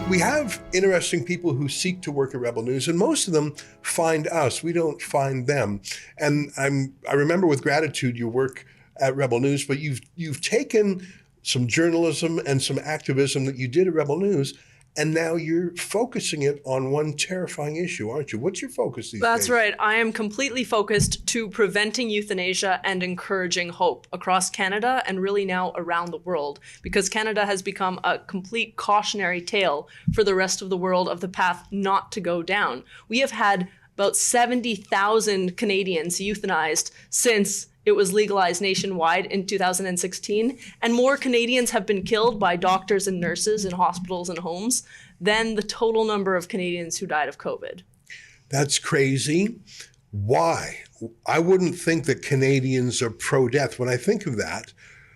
We have interesting people who seek to work at Rebel News, and most of them find us. We don't find them. And I remember with gratitude your work at Rebel News, but you've taken some journalism and some activism that you did at Rebel News, and now you're focusing it on one terrifying issue, aren't you? What's your focus these days? That's right. I am completely focused to preventing euthanasia and encouraging hope across Canada and really now around the world, because Canada has become a complete cautionary tale for the rest of the world of the path not to go down. We have had about 70,000 Canadians euthanized since it was legalized nationwide in 2016, and more Canadians have been killed by doctors and nurses in hospitals and homes than the total number of Canadians who died of COVID. That's crazy. Why? I wouldn't think that Canadians are pro-death. When I think of that,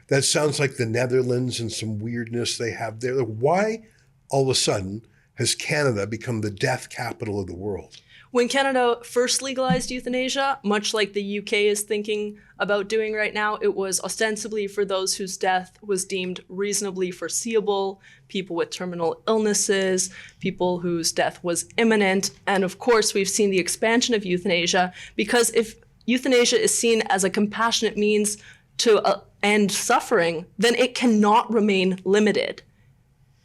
that sounds like the Netherlands and some weirdness they have there. Why all of a sudden has Canada become the death capital of the world? When Canada first legalized euthanasia, much like the UK is thinking about doing right now, it was ostensibly for those whose death was deemed reasonably foreseeable, people with terminal illnesses, people whose death was imminent. And of course, we've seen the expansion of euthanasia, because if euthanasia is seen as a compassionate means to end suffering, then it cannot remain limited.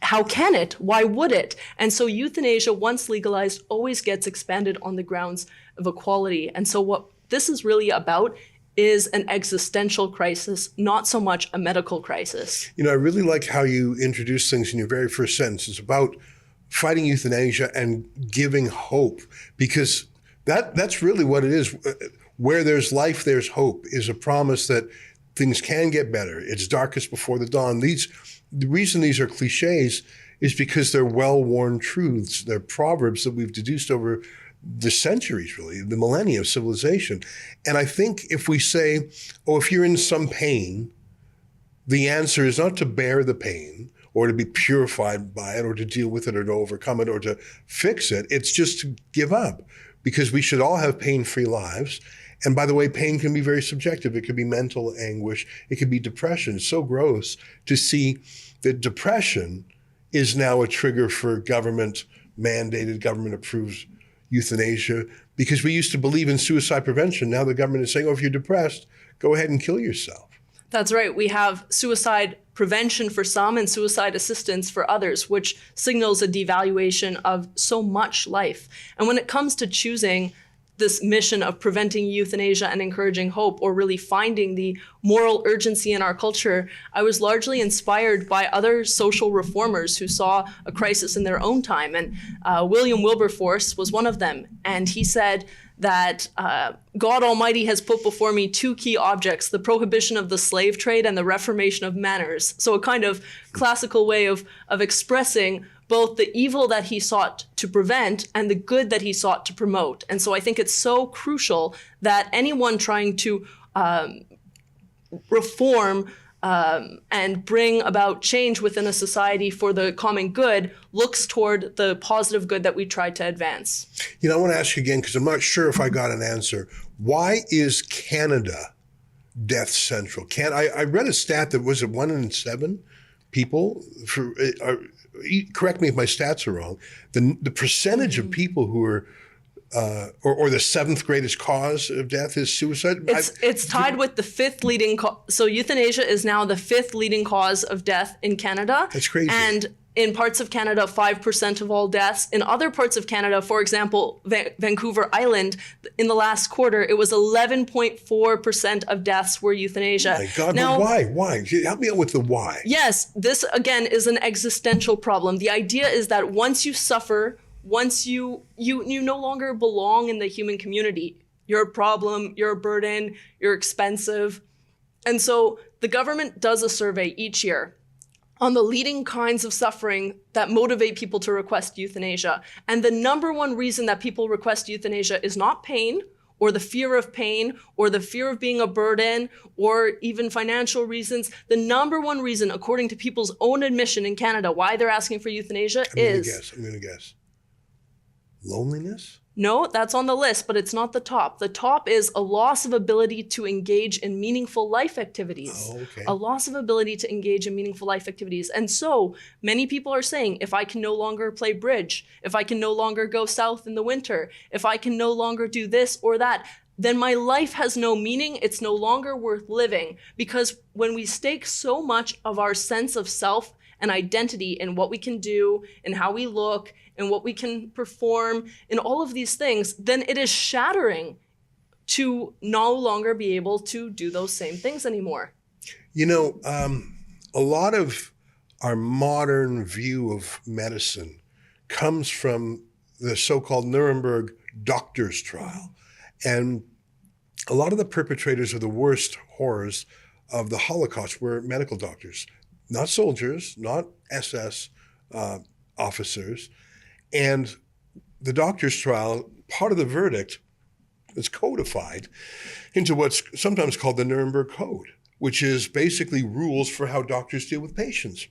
How can it? Why would it? And so euthanasia, once legalized, always gets expanded on the grounds of equality. And so what this is really about is an existential crisis, not so much a medical crisis. You know, I really like how you introduce things in your very first sentence. It's about fighting euthanasia and giving hope, because that's really what it is. Where there's life, there's hope, is a promise that things can get better. It's darkest before the dawn. The reason these are cliches is because they're well-worn truths. They're proverbs that we've deduced over the centuries, really, the millennia of civilization. And I think if we say, oh, if you're in some pain, the answer is not to bear the pain or to be purified by it or to deal with it or to overcome it or to fix it. It's just to give up, because we should all have pain-free lives. And by the way, pain can be very subjective. It could be mental anguish. It could be depression. It's so gross to see that depression is now a trigger for government-mandated, government-approved euthanasia, because we used to believe in suicide prevention. Now the government is saying, oh, if you're depressed, go ahead and kill yourself. That's right. We have suicide prevention for some and suicide assistance for others, which signals a devaluation of so much life. And when it comes to choosing this mission of preventing euthanasia and encouraging hope, or really finding the moral urgency in our culture, I was largely inspired by other social reformers who saw a crisis in their own time. And William Wilberforce was one of them. And he said that God Almighty has put before me two key objects: the prohibition of the slave trade and the reformation of manners. So a kind of classical way of expressing both the evil that he sought to prevent and the good that he sought to promote. And so I think it's so crucial that anyone trying to reform and bring about change within a society for the common good looks toward the positive good that we tried to advance. You know, I want to ask you again, because I'm not sure if I got an answer. Why is Canada death central? I read a stat that was it 1 in 7 people correct me if my stats are wrong, the percentage of people who are, or the 7th greatest cause of death is suicide? It's tied with the 5th leading so euthanasia is now the 5th leading cause of death in Canada. That's crazy. And in parts of Canada, 5% of all deaths. In other parts of Canada, for example, Vancouver Island, in the last quarter, it was 11.4% of deaths were euthanasia. My God, now, but why? Why? Help me out with the why. Yes, this again is an existential problem. The idea is that once you suffer, once you no longer belong in the human community. You're a problem, you're a burden, you're expensive. And so the government does a survey each year on the leading kinds of suffering that motivate people to request euthanasia. And the number one reason that people request euthanasia is not pain, or the fear of pain, or the fear of being a burden, or even financial reasons. The number one reason, according to people's own admission in Canada, why they're asking for euthanasia I'm gonna guess. Loneliness? No, that's on the list, but it's not the top. The top is a loss of ability to engage in meaningful life activities. Oh, okay. A loss of ability to engage in meaningful life activities. And so many people are saying, if I can no longer play bridge, if I can no longer go south in the winter, if I can no longer do this or that, then my life has no meaning. It's no longer worth living. Because when we stake so much of our sense of self and identity in what we can do and how we look and what we can perform and all of these things, then it is shattering to no longer be able to do those same things anymore. You know, a lot of our modern view of medicine comes from the so-called Nuremberg doctors' trial. And a lot of the perpetrators of the worst horrors of the Holocaust were medical doctors, not soldiers, not SS officers. And the doctor's trial, part of the verdict is codified into what's sometimes called the Nuremberg Code, which is basically rules for how doctors deal with patients.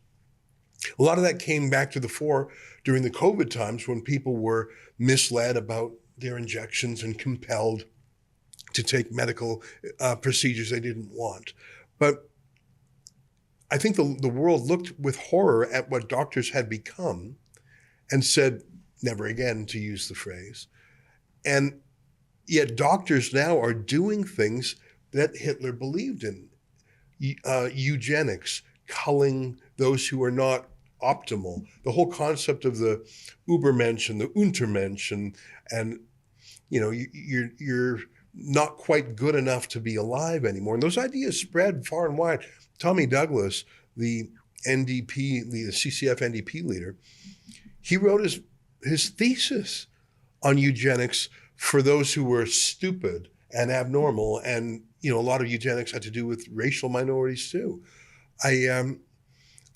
A lot of that came back to the fore during the COVID times when people were misled about their injections and compelled to take medical procedures they didn't want. But I think the world looked with horror at what doctors had become and said, never again, to use the phrase. And yet doctors now are doing things that Hitler believed in. Eugenics, culling those who are not optimal. The whole concept of the Übermensch and the Untermensch and you know, you're not quite good enough to be alive anymore. And those ideas spread far and wide. Tommy Douglas, the NDP, the CCF NDP leader, he wrote his thesis on eugenics for those who were stupid and abnormal. And, you know, a lot of eugenics had to do with racial minorities too. I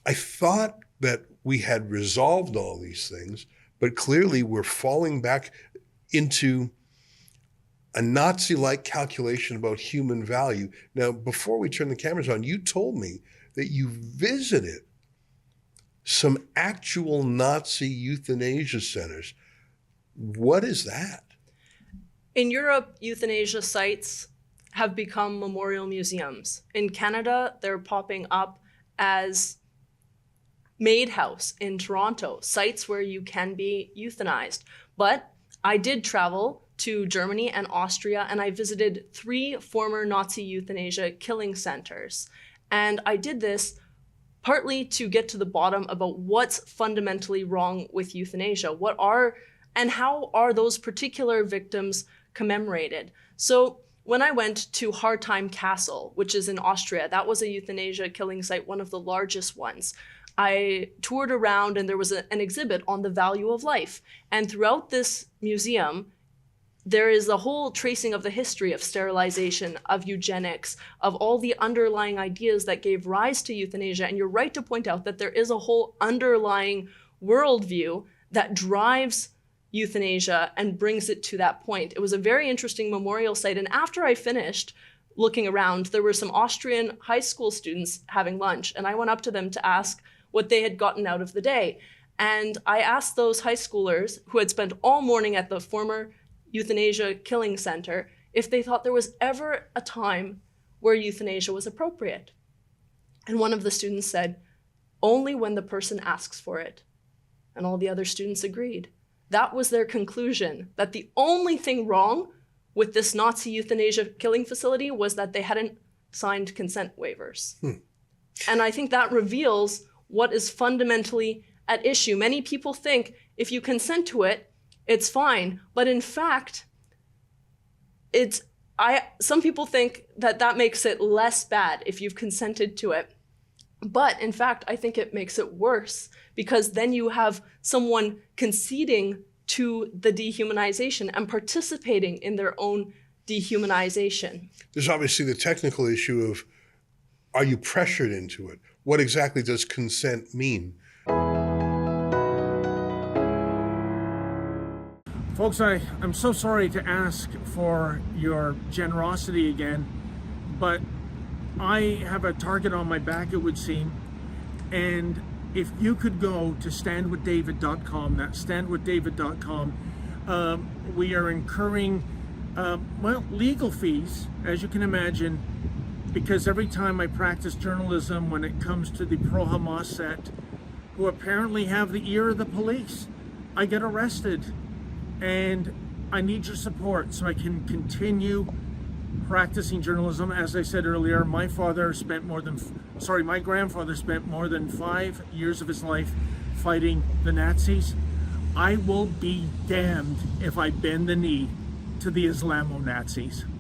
thought that we had resolved all these things, but clearly we're falling back into a Nazi-like calculation about human value. Now, before we turn the cameras on, you told me that you visited some actual Nazi euthanasia centers. What is that? In Europe, euthanasia sites have become memorial museums. In Canada, they're popping up as Maid House in Toronto, sites where you can be euthanized. But I did travel to Germany and Austria, and I visited 3 former Nazi euthanasia killing centers. And I did this partly to get to the bottom about what's fundamentally wrong with euthanasia. And how are those particular victims commemorated? So when I went to Hartheim Castle, which is in Austria, that was a euthanasia killing site, one of the largest ones. I toured around and there was an exhibit on the value of life. And throughout this museum, there is a whole tracing of the history of sterilization, of eugenics, of all the underlying ideas that gave rise to euthanasia. And you're right to point out that there is a whole underlying worldview that drives euthanasia and brings it to that point. It was a very interesting memorial site. And after I finished looking around, there were some Austrian high school students having lunch. And I went up to them to ask what they had gotten out of the day. And I asked those high schoolers who had spent all morning at the former euthanasia killing center if they thought there was ever a time where euthanasia was appropriate. And one of the students said, only when the person asks for it. And all the other students agreed. That was their conclusion, that the only thing wrong with this Nazi euthanasia killing facility was that they hadn't signed consent waivers. And I think that reveals what is fundamentally at issue. Many people think if you consent to it, it's fine. But in fact, some people think that makes it less bad if you've consented to it. But in fact, I think it makes it worse, because then you have someone conceding to the dehumanization and participating in their own dehumanization. There's obviously the technical issue of, are you pressured into it? What exactly does consent mean? Folks, I'm so sorry to ask for your generosity again, but I have a target on my back, it would seem. And if you could go to standwithdavid.com, that's standwithdavid.com, We are incurring, legal fees, as you can imagine, because every time I practice journalism, when it comes to the pro-Hamas set, who apparently have the ear of the police, I get arrested. And I need your support so I can continue practicing journalism. As I said earlier, my grandfather spent more than 5 years of his life fighting the Nazis. I will be damned if I bend the knee to the Islamo-Nazis.